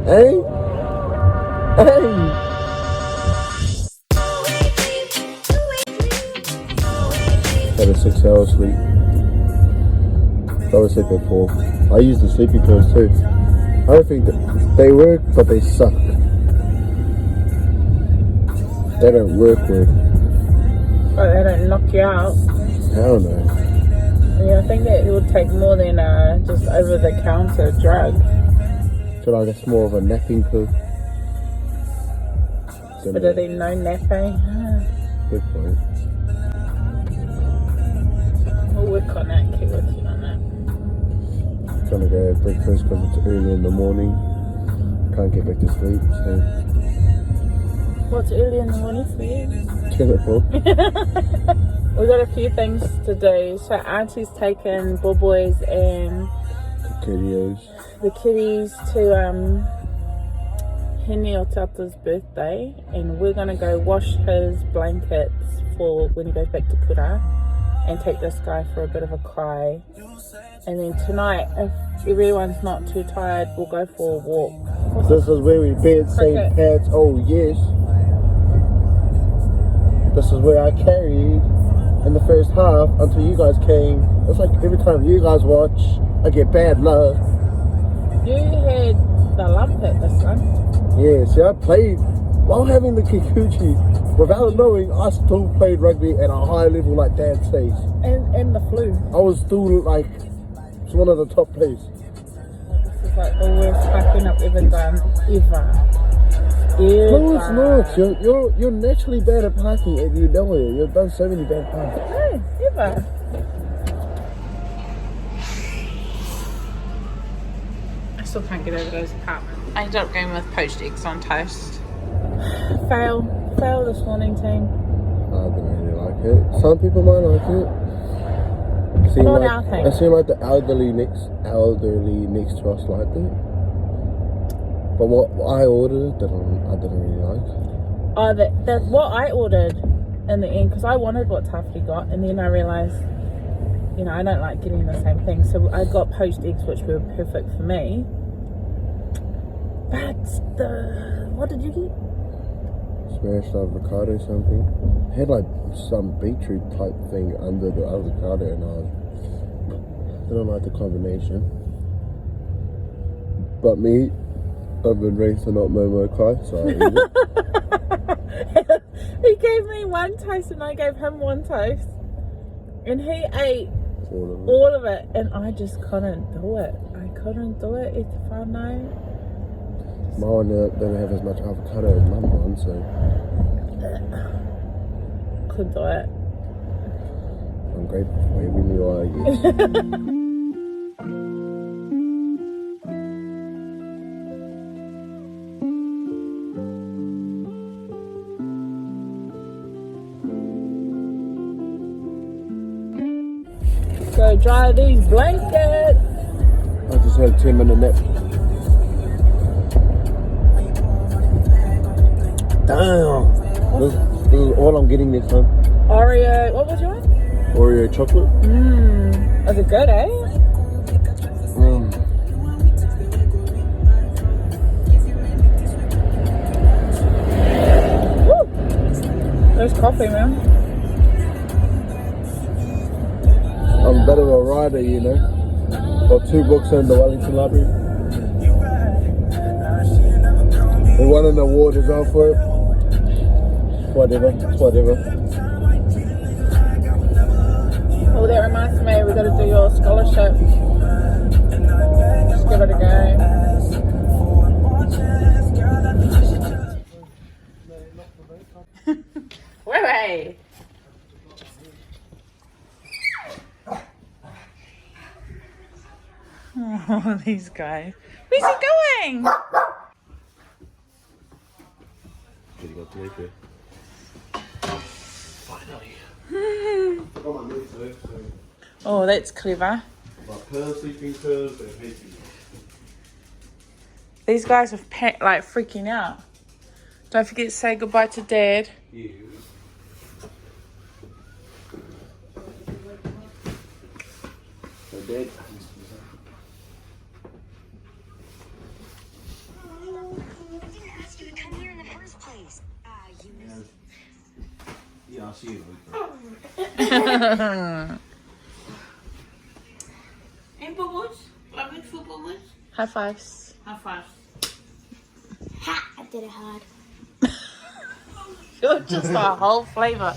Hey? Hey! Had a 6 hours sleep. I was asleep at 4. I use the sleepy pills too. I don't think that they work, but they suck. They don't work. But they don't knock you out. Hell no. Yeah, I think that it would take more than just over-the-counter drug. So like it's more of a napping pill. But are they no napping? Good point. We'll work on that, keep working on that. Trying to go have breakfast because it's early in the morning. Can't get back to sleep, so... What's early in the morning for you? 10 o'clock. We've got a few things to do. So Auntie's taken Boboi's and the kiddies to Hene o Tata's birthday, and we're gonna go wash his blankets for when he goes back to Pura, and take this guy for a bit of a cry. And then tonight, if everyone's not too tired, we'll go for a walk. This is where we bed, same pants. Oh yes. This is where I carried in the first half until you guys came. It's like every time you guys watch, I get bad luck. You had the lump at this one. Yeah, see, I played while having the Kikuchi. Without knowing, I still played rugby at a high level like Dad says. And the flu. I was still like one of the top players. This is like the worst fucking I've ever done, ever. No, it's not. You're naturally bad at parking and you know it. You've done so many bad parks. No, ever. I still can't get over those apartments. I ended up going with poached eggs on toast. Fail this morning, team. I don't really like it. Some people might like it. It seemed like the elderly next to us liked it. But what I ordered, I didn't really like. Oh, that's what I ordered in the end, because I wanted what Tawh got, and then I realised, I don't like getting the same thing. So I got poached eggs, which were perfect for me. But what did you get? Smashed avocado something. It had like some beetroot type thing under the avocado, and I don't like the combination. But me, I've been raised to not momo kai, so I eat it. He gave me one toast and I gave him one toast, and he ate all of it, and I just couldn't do it. It's Whānau. My one don't have as much avocado as mum one, so couldn't do it. I'm grateful for every meal I get. Go dry these blankets. I just had a 10-minute nap. Damn. This is all I'm getting this time. Oreo. What was yours? Oreo chocolate. Is it good, eh? Woo! There's coffee, man. I'm a bit of a writer, Got 2 books in the Wellington Library. We won an award as well for it. Whatever. Oh, that reminds me, we got to do your scholarship. Just give it a go. Wait. Oh, these guys. Where's he going? Did you go to Nepe? Finally. Oh, that's clever. Sleeping pills, and These guys are freaking out. Don't forget to say goodbye to Dad. Yeah. So Dad. And bubbles? Love it for bubbles? High fives. High fives. Ha! I did it hard. You're just a whole flavour.